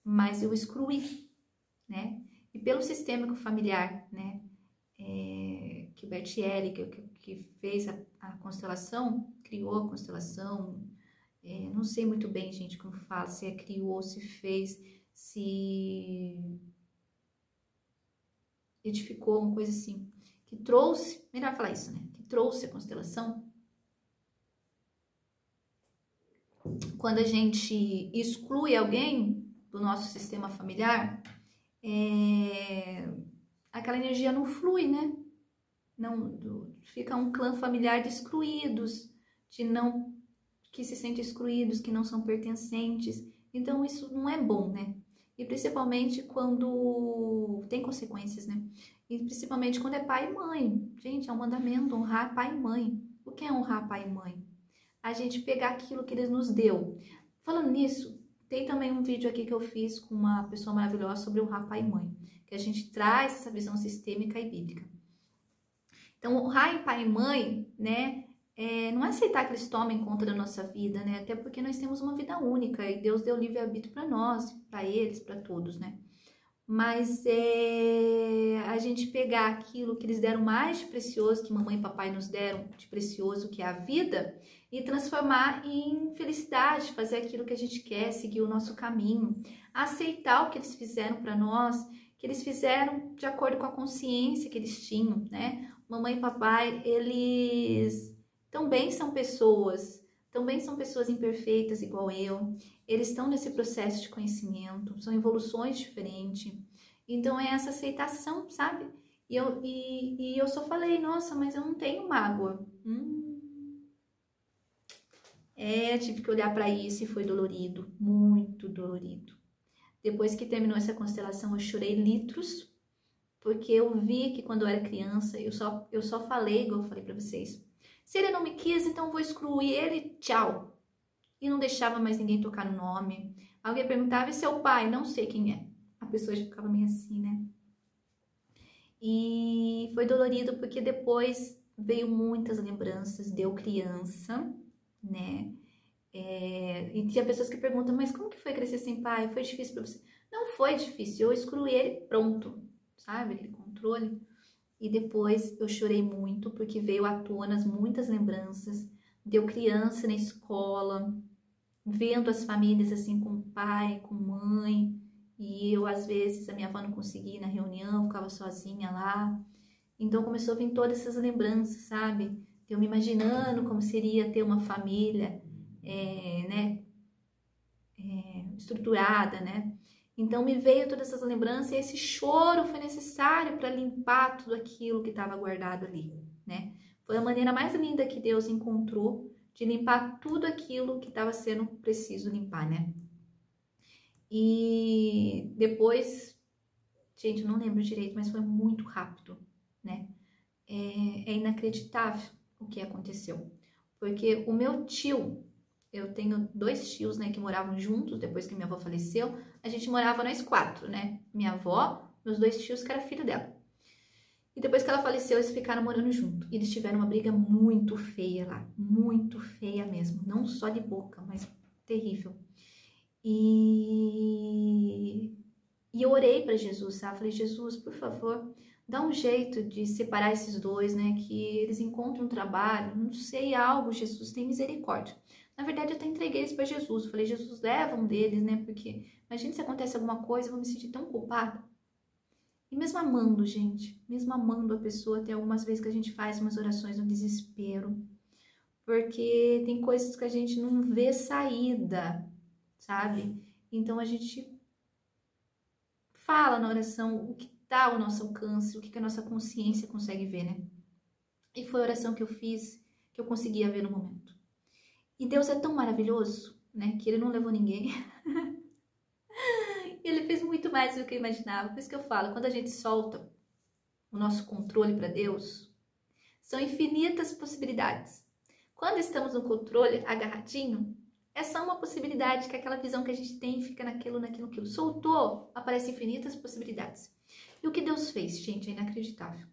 Speaker 1: mas eu excluí, né? E pelo sistema familiar, né? Que o Bertielli, que fez a constelação, criou a constelação, não sei muito bem, gente, como fala, se criou, se fez, se edificou, uma coisa assim, que trouxe, melhor falar isso, né? Que trouxe a constelação. Quando a gente exclui alguém do nosso sistema familiar, aquela energia não flui, né? Fica um clã familiar de excluídos, que se sentem excluídos, que não são pertencentes. Então isso não é bom, né? E principalmente quando tem consequências, né? E principalmente quando é pai e mãe. Gente, é um mandamento honrar pai e mãe. O que é honrar pai e mãe? A gente pegar aquilo que eles nos deu. Falando nisso, tem também um vídeo aqui que eu fiz com uma pessoa maravilhosa sobre honrar pai e mãe, que a gente traz essa visão sistêmica e bíblica. Então, honrar em pai e mãe, né, não é aceitar que eles tomem conta da nossa vida, né, até porque nós temos uma vida única e Deus deu livre-arbítrio para nós, para eles, para todos, né. Mas a gente pegar aquilo que eles deram mais de precioso, que mamãe e papai nos deram de precioso, que é a vida, e transformar em felicidade, fazer aquilo que a gente quer, seguir o nosso caminho, aceitar o que eles fizeram para nós, que eles fizeram de acordo com a consciência que eles tinham, né? Mamãe e papai, eles também são pessoas imperfeitas igual eu, eles estão nesse processo de conhecimento, são evoluções diferentes, então é essa aceitação, sabe? E eu só falei, nossa, mas eu não tenho mágoa. Tive que olhar para isso e foi dolorido, muito dolorido. Depois que terminou essa constelação, eu chorei litros, porque eu vi que quando eu era criança, eu só falei, igual eu falei para vocês, se ele não me quis, então eu vou excluir ele, tchau. E não deixava mais ninguém tocar no nome. Alguém perguntava, e seu pai? Não sei quem é. pessoa já ficava meio assim, né? E foi dolorido porque depois veio muitas lembranças, deu criança, né? E tinha pessoas que perguntam, mas como que foi crescer sem pai? Foi difícil pra você? Não foi difícil, eu excluí ele pronto, sabe? Aquele controle. E depois eu chorei muito porque veio à tona muitas lembranças, deu criança na escola, vendo as famílias assim com pai, com mãe, e eu às vezes a minha avó não conseguia ir na reunião, ficava sozinha lá. Então começou a vir todas essas lembranças, sabe? Eu me imaginando como seria ter uma família, né, estruturada, né? Então me veio todas essas lembranças e esse choro foi necessário para limpar tudo aquilo que estava guardado ali, né? Foi a maneira mais linda que Deus encontrou de limpar tudo aquilo que estava sendo preciso limpar, né? E depois, gente, eu não lembro direito, mas foi muito rápido, né? É inacreditável o que aconteceu, porque o meu tio, eu tenho 2 tios, né, que moravam juntos depois que minha avó faleceu. A gente morava nós 4, né? Minha avó, meus 2 tios, que era filho dela. E depois que ela faleceu, eles ficaram morando junto. E eles tiveram uma briga muito feia lá, muito feia mesmo. Não só de boca, mas terrível. E eu orei para Jesus, sabe? Falei, Jesus, por favor, dá um jeito de separar esses dois, né? Que eles encontrem um trabalho, não sei, algo, Jesus, tem misericórdia. Na verdade, eu até entreguei eles para Jesus. Falei, Jesus, leva um deles, né? Porque imagina se acontece alguma coisa, eu vou me sentir tão culpada. E mesmo amando, gente, mesmo amando a pessoa, tem algumas vezes que a gente faz umas orações no desespero. Porque tem coisas que a gente não vê saída, sabe? Então a gente fala na oração o que está ao nosso alcance, o que a nossa consciência consegue ver, né? E foi a oração que eu fiz, que eu conseguia ver no momento. E Deus é tão maravilhoso, né? Que Ele não levou ninguém. Ele fez muito mais do que eu imaginava. Por isso que eu falo, quando a gente solta o nosso controle para Deus, são infinitas possibilidades. Quando estamos no controle agarradinho, é só uma possibilidade, que aquela visão que a gente tem fica naquilo. Soltou, aparecem infinitas possibilidades. E o que Deus fez, gente, é inacreditável.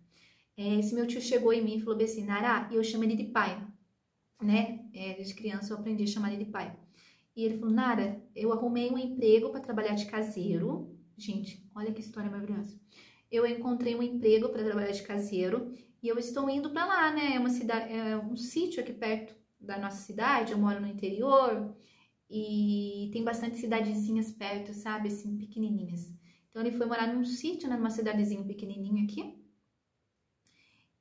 Speaker 1: Esse meu tio chegou em mim e falou assim, Nara, e eu chamo ele de pai, né? Desde criança eu aprendi a chamar ele de pai. E ele falou, Nara, eu arrumei um emprego para trabalhar de caseiro. Gente, olha que história maravilhosa. Eu encontrei um emprego para trabalhar de caseiro e eu estou indo para lá, né? É uma cidade, um sítio aqui perto da nossa cidade. Eu moro no interior e tem bastante cidadezinhas perto, sabe? Assim, pequenininhas. Então ele foi morar num sítio, né? Numa cidadezinha pequenininha aqui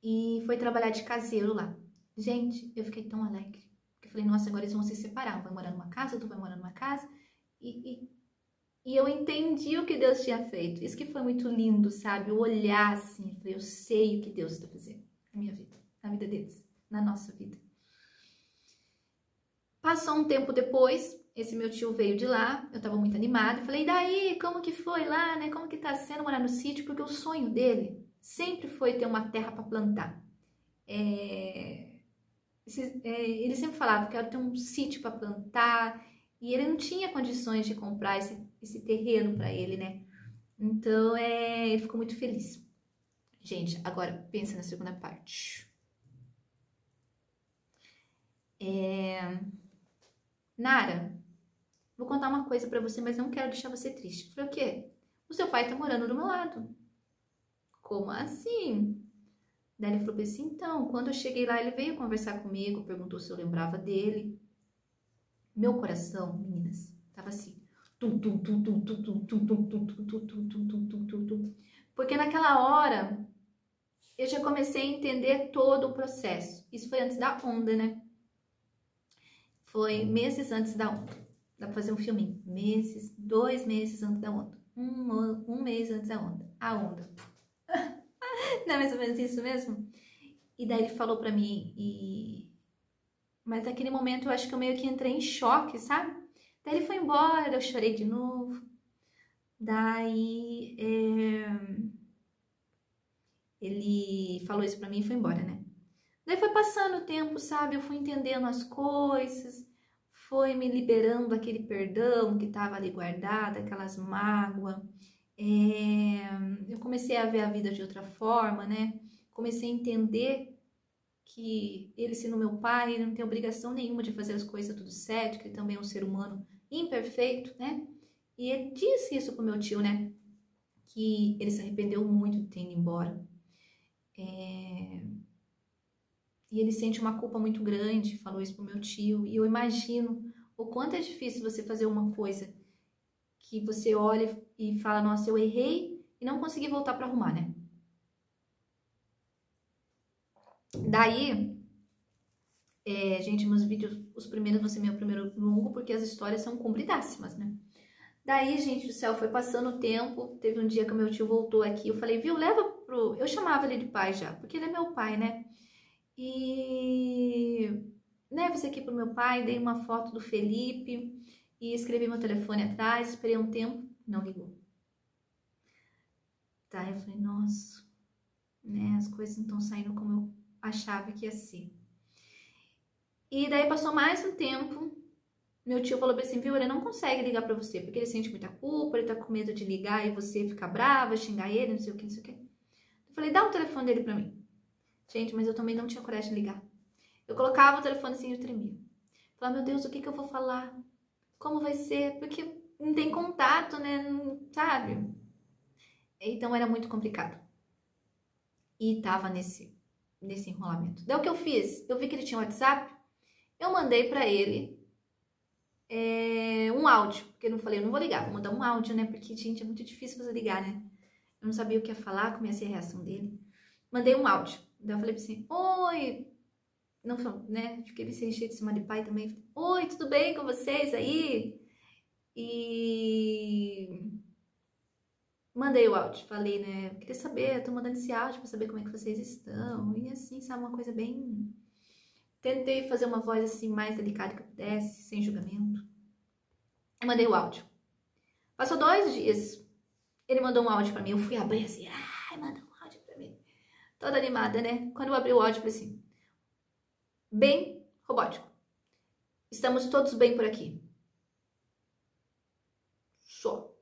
Speaker 1: e foi trabalhar de caseiro lá. Gente, eu fiquei tão alegre. Eu falei, nossa, agora eles vão se separar. Um vai morar numa casa, outro vai morar numa casa. E eu entendi o que Deus tinha feito. Isso que foi muito lindo, sabe? Eu olhar assim, falei, eu sei o que Deus está fazendo na minha vida, na vida deles, na nossa vida. Passou um tempo depois, esse meu tio veio de lá, eu tava muito animada. Falei, e daí, como que foi lá, né? Como que tá sendo morar no sítio? Porque o sonho dele sempre foi ter uma terra para plantar. Ele sempre falava, quero ter um sítio para plantar, e ele não tinha condições de comprar esse terreno para ele, né? Então, ele ficou muito feliz. Gente, agora pensa na segunda parte. Nara, vou contar uma coisa para você, mas não quero deixar você triste. Eu falei, o quê? O seu pai tá morando do meu lado. Como assim? Daí ele falou assim, então, quando eu cheguei lá, ele veio conversar comigo, perguntou se eu lembrava dele. Meu coração, meninas, tava assim. Porque naquela hora, eu já comecei a entender todo o processo. Isso foi antes da onda, né? Foi meses antes da onda. Dá pra fazer um filminho. 2 meses antes da onda. Um mês antes da onda. A onda. Não é mais ou menos isso mesmo? E daí ele falou pra mim, mas naquele momento eu acho que eu meio que entrei em choque, sabe? Daí ele foi embora, eu chorei de novo. Daí ele falou isso pra mim e foi embora, né? Daí foi passando o tempo, sabe? Eu fui entendendo as coisas, foi me liberando daquele perdão que tava ali guardado, aquelas mágoas. eu comecei a ver a vida de outra forma, né? Comecei a entender que ele, sendo meu pai, ele não tem obrigação nenhuma de fazer as coisas tudo certo, que ele também é um ser humano imperfeito, né? E ele disse isso pro meu tio, né? Que ele se arrependeu muito de ter ido embora. E ele sente uma culpa muito grande, falou isso pro meu tio. E eu imagino o quanto é difícil você fazer uma coisa que você olha e fala, nossa, eu errei e não consegui voltar para arrumar, né? Daí, gente, meus vídeos, os primeiros vão ser meu primeiro longo, porque as histórias são compridássimas, né? Daí, gente do céu, foi passando o tempo, teve um dia que o meu tio voltou aqui, eu falei, viu, leva pro... Eu chamava ele de pai já, porque ele é meu pai, né? E leva isso aqui pro meu pai, dei uma foto do Felipe e escrevi meu telefone atrás, esperei um tempo, não ligou. Tá, eu falei, nossa, né, as coisas não estão saindo como eu achava que ia ser. E daí passou mais um tempo, meu tio falou assim, viu, ele não consegue ligar pra você, porque ele sente muita culpa, ele tá com medo de ligar e você ficar brava, xingar ele, não sei o que, não sei o que. Eu falei, dá o telefone dele pra mim. Gente, mas eu também não tinha coragem de ligar. Eu colocava o telefone assim e eu tremia. Falava, meu Deus, o que eu vou falar? Como vai ser? Porque não tem contato, né? Não, sabe? Então era muito complicado. E tava nesse enrolamento. Daí o que eu fiz? Eu vi que ele tinha um WhatsApp, eu mandei pra ele um áudio. Porque eu não falei, eu não vou ligar, vou mandar um áudio, né? Porque, gente, é muito difícil você ligar, né? Eu não sabia o que ia falar, como ia ser a reação dele. Mandei um áudio. Daí eu falei assim, oi, não, né, fiquei sem jeito de cima de pai também. Oi, tudo bem com vocês aí? E mandei o áudio, falei, né, queria saber, eu tô mandando esse áudio pra saber como é que vocês estão. E assim, sabe, uma coisa bem... Tentei fazer uma voz assim, mais delicada que eu pudesse, sem julgamento. Eu mandei o áudio. Passou 2 dias, ele mandou um áudio pra mim, eu fui abrir assim, mandou um áudio pra mim. Toda animada, né? Quando eu abri o áudio, eu falei assim, bem robótico. Estamos todos bem por aqui. Só.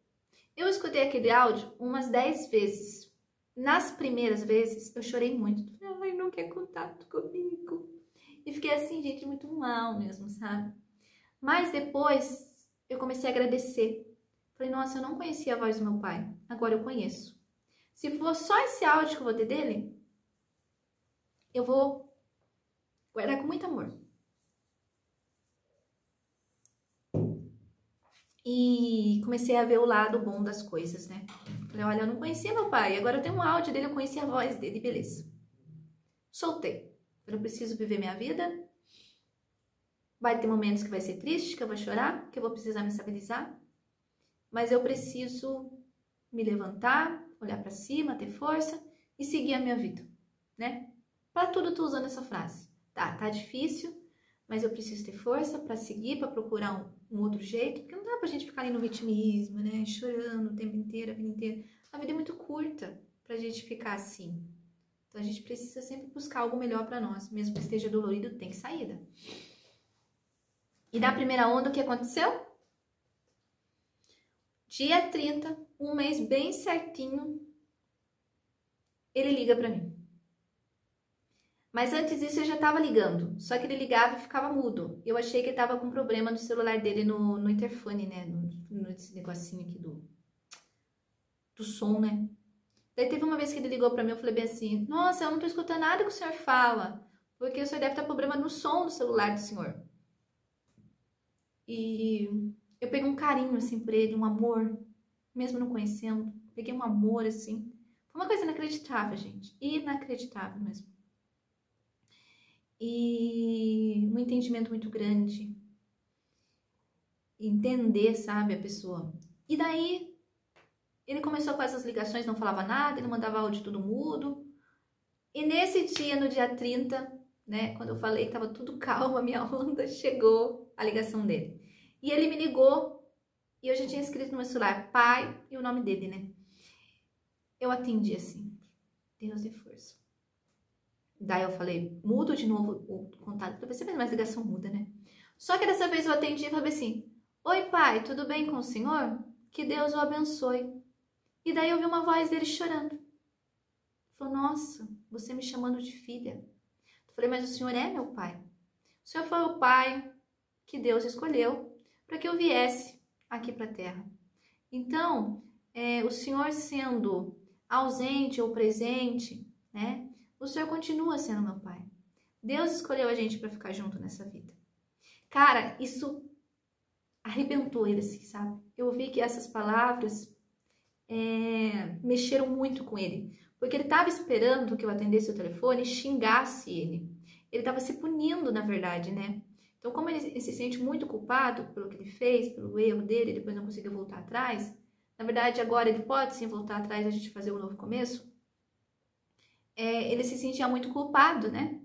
Speaker 1: Eu escutei aquele áudio umas 10 vezes. Nas primeiras vezes, eu chorei muito. Ai, não quer contato comigo. E fiquei assim, gente, muito mal mesmo, sabe? Mas depois, eu comecei a agradecer. Falei, nossa, eu não conhecia a voz do meu pai. Agora eu conheço. Se for só esse áudio que eu vou ter dele, eu vou guardar com muito amor. E comecei a ver o lado bom das coisas, né? Falei, olha, eu não conhecia meu pai, agora eu tenho um áudio dele, eu conheci a voz dele, beleza. Soltei. Eu preciso viver minha vida. Vai ter momentos que vai ser triste, que eu vou chorar, que eu vou precisar me estabilizar. Mas eu preciso me levantar, olhar pra cima, ter força e seguir a minha vida, né? Pra tudo eu tô usando essa frase. Tá difícil, mas eu preciso ter força pra seguir, pra procurar um outro jeito, porque não dá pra gente ficar ali no vitimismo, né? Chorando o tempo inteiro, a vida inteira. A vida é muito curta pra gente ficar assim. Então a gente precisa sempre buscar algo melhor pra nós. Mesmo que esteja dolorido, tem saída. E na primeira onda, o que aconteceu? Dia 30, um mês bem certinho, ele liga pra mim. Mas antes disso eu já tava ligando, só que ele ligava e ficava mudo. Eu achei que ele tava com problema no celular dele no interfone, né? Nesse negocinho aqui do som, né? Daí teve uma vez que ele ligou pra mim, eu falei bem assim, nossa, eu não tô escutando nada que o senhor fala, porque o senhor deve estar com problema no som do celular do senhor. E eu peguei um carinho, assim, por ele, um amor, mesmo não conhecendo, peguei um amor, assim. Foi uma coisa inacreditável, gente, inacreditável mesmo. E um entendimento muito grande, entender, sabe, a pessoa. E daí, ele começou com essas ligações, não falava nada, ele mandava áudio tudo mudo. E nesse dia, no dia 30, né, quando eu falei que tava tudo calmo, a minha onda, chegou a ligação dele. E ele me ligou, e eu já tinha escrito no meu celular, pai, e o nome dele, né. Eu atendi assim, Deus dê força. Daí eu falei, mudo de novo o contato, pra ver se mais ligação muda, né. Só que dessa vez eu atendi e falei assim, oi pai, tudo bem com o senhor? Que Deus o abençoe. E daí eu vi uma voz dele chorando. Falou, nossa, você me chamando de filha. Eu falei, mas o senhor é meu pai. O senhor foi o pai que Deus escolheu para que eu viesse aqui para a terra. Então, o senhor sendo ausente ou presente, né? O senhor continua sendo meu pai. Deus escolheu a gente para ficar junto nessa vida. Cara, isso arrebentou ele assim, sabe? Eu vi que essas palavras mexeram muito com ele. Porque ele estava esperando que eu atendesse o telefone e xingasse ele. Ele estava se punindo, na verdade, né? Então, como ele se sente muito culpado pelo que ele fez, pelo erro dele, depois não conseguiu voltar atrás, na verdade, agora ele pode sim voltar atrás e a gente fazer um novo começo. Ele se sentia muito culpado, né?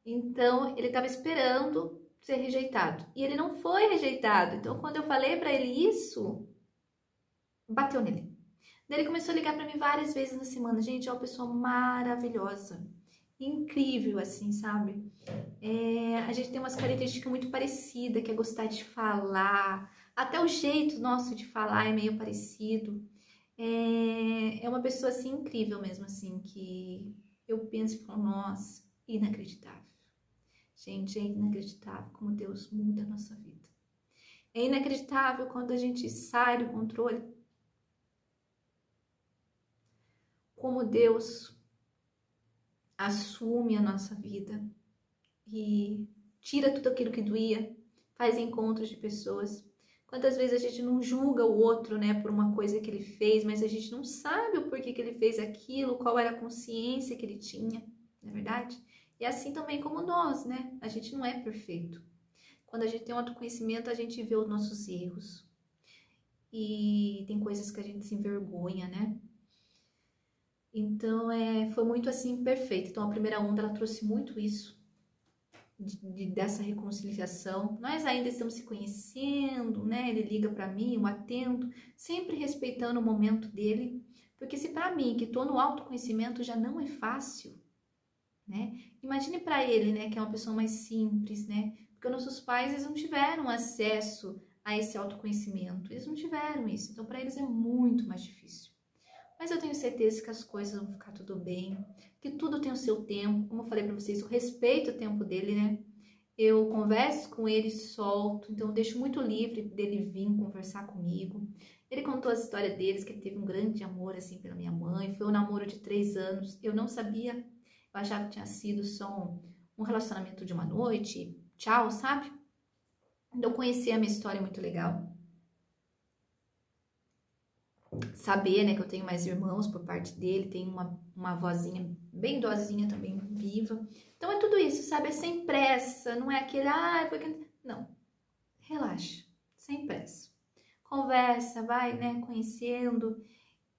Speaker 1: Então, ele estava esperando ser rejeitado. E ele não foi rejeitado. Então, quando eu falei para ele isso, bateu nele. Daí ele começou a ligar para mim várias vezes na semana. Gente, é uma pessoa maravilhosa. Incrível, assim, sabe? A gente tem umas características muito parecidas, que é gostar de falar. Até o jeito nosso de falar é meio parecido. É uma pessoa, assim, incrível mesmo, assim, que eu penso e falo, nossa, inacreditável. Gente, é inacreditável como Deus muda a nossa vida. É inacreditável quando a gente sai do controle. Como Deus assume a nossa vida e tira tudo aquilo que doía, faz encontros de pessoas. Quantas vezes a gente não julga o outro, né, por uma coisa que ele fez, mas a gente não sabe o porquê que ele fez aquilo, qual era a consciência que ele tinha, não é verdade? E assim também como nós, né? A gente não é perfeito. Quando a gente tem um autoconhecimento, a gente vê os nossos erros. E tem coisas que a gente se envergonha, né? Então, foi muito assim, perfeito. Então, a primeira onda, ela trouxe muito isso, dessa reconciliação. Nós ainda estamos se conhecendo, né? Ele liga para mim, eu atendo, sempre respeitando o momento dele. Porque se para mim, que estou no autoconhecimento, já não é fácil, né? Imagine para ele, né, que é uma pessoa mais simples, né? Porque nossos pais, eles não tiveram acesso a esse autoconhecimento. Eles não tiveram isso. Então, para eles é muito mais difícil. Mas eu tenho certeza que as coisas vão ficar tudo bem, que tudo tem o seu tempo. Como eu falei para vocês, eu respeito o tempo dele, né? Eu converso com ele, solto, então eu deixo muito livre dele vir conversar comigo. Ele contou a história deles, que ele teve um grande amor, assim, pela minha mãe. Foi um namoro de 3 anos. Eu não sabia, eu achava que tinha sido só um relacionamento de uma noite, tchau, sabe? Então, conhecer a minha história é muito legal. Saber, né, que eu tenho mais irmãos por parte dele, tem uma vozinha bem idosinha também, viva. Então é tudo isso, sabe? É sem pressa, não é aquele, porque... Não, relaxa, sem pressa. Conversa, vai, né, conhecendo,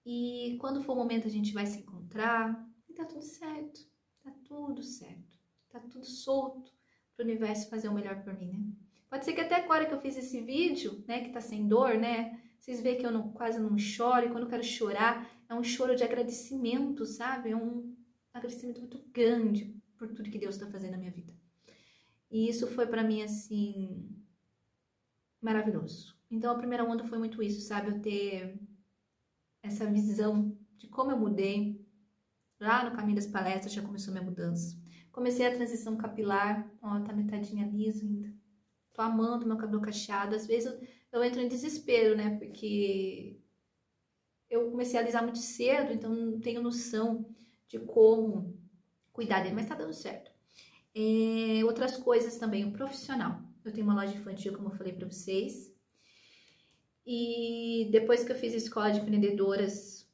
Speaker 1: e quando for o momento a gente vai se encontrar, e tá tudo certo, tá tudo certo, tá tudo solto pro universo fazer o melhor por mim, né? Pode ser que até agora que eu fiz esse vídeo, né, que tá sem dor, né, vocês veem que eu quase não choro, e quando eu quero chorar, é um choro de agradecimento, sabe? É um agradecimento muito grande por tudo que Deus está fazendo na minha vida. E isso foi para mim, assim, maravilhoso. Então, a primeira onda foi muito isso, sabe? Eu ter essa visão de como eu mudei. Lá no caminho das palestras já começou minha mudança. Comecei a transição capilar, ó, tá metadinha lisa ainda. Tô amando meu cabelo cacheado. Às vezes eu entro em desespero, né? Porque eu comecei a alisar muito cedo, então não tenho noção de como cuidar dele, mas tá dando certo. Outras coisas também, o profissional. Eu tenho uma loja infantil, como eu falei pra vocês. E depois que eu fiz a escola de empreendedoras,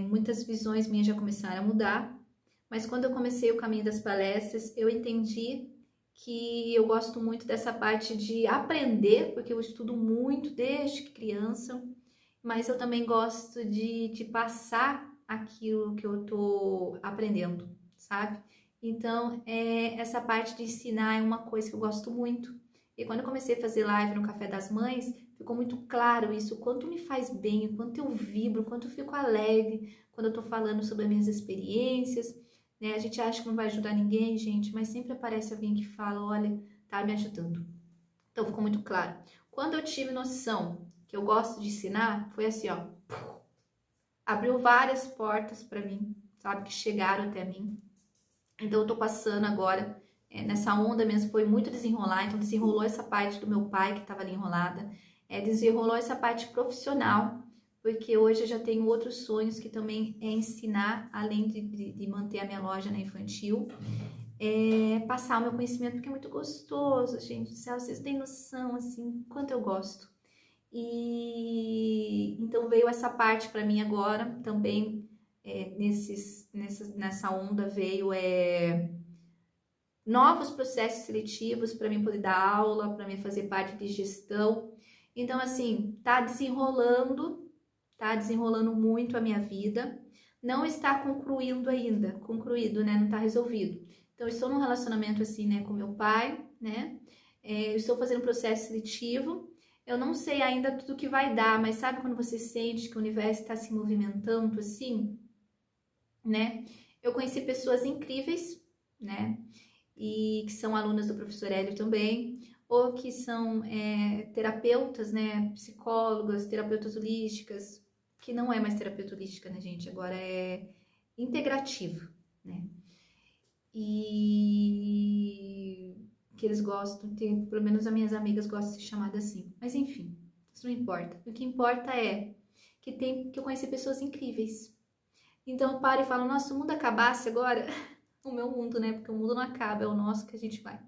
Speaker 1: muitas visões minhas já começaram a mudar. Mas quando eu comecei o caminho das palestras, eu entendi que eu gosto muito dessa parte de aprender, porque eu estudo muito desde criança, mas eu também gosto de passar aquilo que eu tô aprendendo, sabe? Então, essa parte de ensinar é uma coisa que eu gosto muito. E quando eu comecei a fazer live no Café das Mães, ficou muito claro isso, o quanto me faz bem, o quanto eu vibro, o quanto eu fico alegre quando eu tô falando sobre as minhas experiências, né? A gente acha que não vai ajudar ninguém, gente, mas sempre aparece alguém que fala, olha, tá me ajudando. Então, ficou muito claro. Quando eu tive noção que eu gosto de ensinar, foi assim, ó, abriu várias portas para mim, sabe, que chegaram até mim. Então eu tô passando agora nessa onda mesmo, foi muito desenrolar, então desenrolou essa parte do meu pai que estava ali enrolada, desenrolou essa parte profissional, porque hoje eu já tenho outros sonhos que também é ensinar, além de manter a minha loja na infantil, passar o meu conhecimento, porque é muito gostoso, gente do céu, vocês têm noção, assim, quanto eu gosto. E então veio essa parte para mim agora, também nessa onda veio novos processos seletivos para mim poder dar aula, para mim fazer parte de gestão. Então, assim, tá desenrolando muito a minha vida. Não está concluindo ainda, né? Não tá resolvido. Então, eu estou num relacionamento assim, né, com meu pai, né? Eu estou fazendo processo seletivo. Eu não sei ainda tudo que vai dar, mas sabe quando você sente que o universo está se movimentando assim, né? Eu conheci pessoas incríveis, né? E que são alunas do professor Hélio também, ou que são terapeutas, né? Psicólogas, terapeutas holísticas, que não é mais terapeuta holística, né, gente? Agora é integrativo, né? E que eles gostam, pelo menos as minhas amigas gostam de ser chamada assim. Mas enfim, isso não importa. O que importa é que eu conheci pessoas incríveis. Então eu paro e falo, nossa, se o mundo acabasse agora, o meu mundo, né? Porque o mundo não acaba, é o nosso que a gente vai.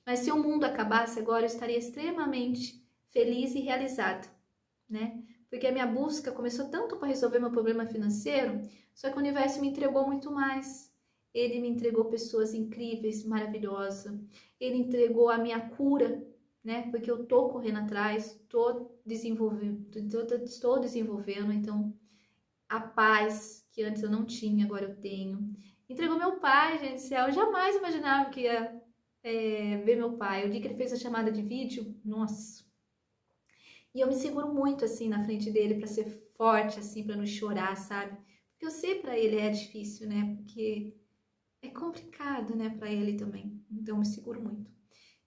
Speaker 1: Mas se o mundo acabasse agora, eu estaria extremamente feliz e realizada, né? Porque a minha busca começou tanto para resolver meu problema financeiro, só que o universo me entregou muito mais. Ele me entregou pessoas incríveis, maravilhosas. Ele entregou a minha cura, né? Porque eu tô correndo atrás, estou desenvolvendo, então a paz que antes eu não tinha, agora eu tenho. Entregou meu pai, gente do céu. Eu jamais imaginava que ia ver meu pai. O dia que ele fez a chamada de vídeo, nossa. E eu me seguro muito assim na frente dele para ser forte, assim, para não chorar, sabe? Porque eu sei para ele é difícil, né? Porque é complicado, né, para ele também. Então eu me seguro muito.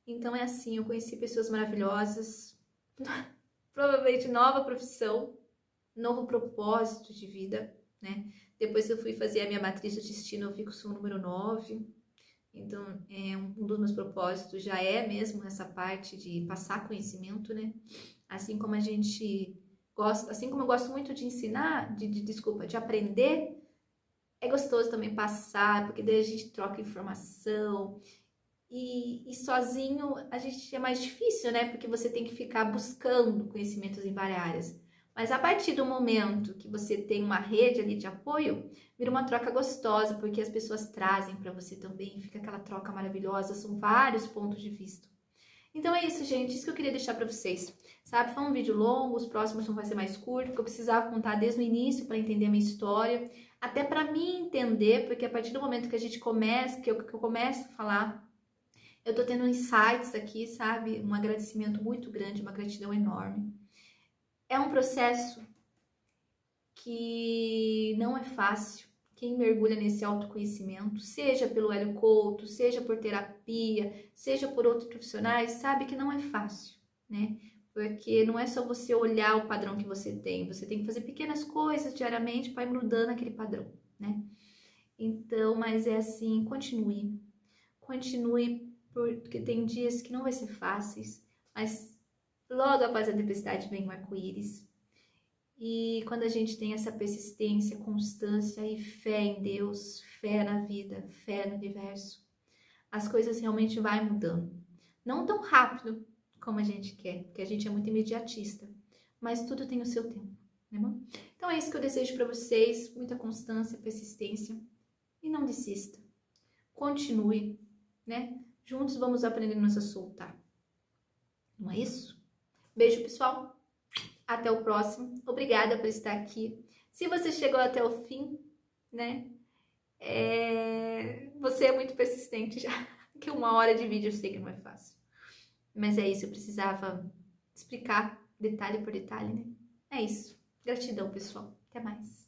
Speaker 1: Então é assim, eu conheci pessoas maravilhosas, provavelmente nova profissão, novo propósito de vida, né? Depois eu fui fazer a minha matriz do destino, eu fico com o número 9. Então, um dos meus propósitos já é mesmo essa parte de passar conhecimento, né? Assim como a gente gosta, assim como eu gosto muito de ensinar, de aprender, é gostoso também passar, porque daí a gente troca informação. E sozinho a gente é mais difícil, né? Porque você tem que ficar buscando conhecimentos em várias áreas. Mas a partir do momento que você tem uma rede ali de apoio, vira uma troca gostosa, porque as pessoas trazem para você também, fica aquela troca maravilhosa, são vários pontos de vista. Então é isso, gente, isso que eu queria deixar para vocês, sabe? Foi um vídeo longo, os próximos vão ser mais curtos, porque eu precisava contar desde o início para entender a minha história, até para mim entender, porque a partir do momento que a gente começa, que eu começo a falar, eu tô tendo insights aqui, sabe? Um agradecimento muito grande, uma gratidão enorme. É um processo que não é fácil. Quem mergulha nesse autoconhecimento, seja pelo Hélio Couto, seja por terapia, seja por outros profissionais, sabe que não é fácil, né? Porque não é só você olhar o padrão que você tem que fazer pequenas coisas diariamente para ir mudando aquele padrão, né? Então, mas é assim, continue, porque tem dias que não vai ser fáceis, mas logo após a tempestade vem o arco-íris. E quando a gente tem essa persistência, constância e fé em Deus, fé na vida, fé no universo, as coisas realmente vão mudando. Não tão rápido como a gente quer, porque a gente é muito imediatista, mas tudo tem o seu tempo, né, irmão? Então é isso que eu desejo para vocês, muita constância, persistência e não desista. Continue, né? Juntos vamos aprendendo a soltar. Não é isso? Beijo, pessoal! Até o próximo. Obrigada por estar aqui. Se você chegou até o fim, né? Você é muito persistente já. Que 1 hora de vídeo eu sei que não é fácil. Mas é isso, eu precisava explicar detalhe por detalhe, né? É isso. Gratidão, pessoal. Até mais.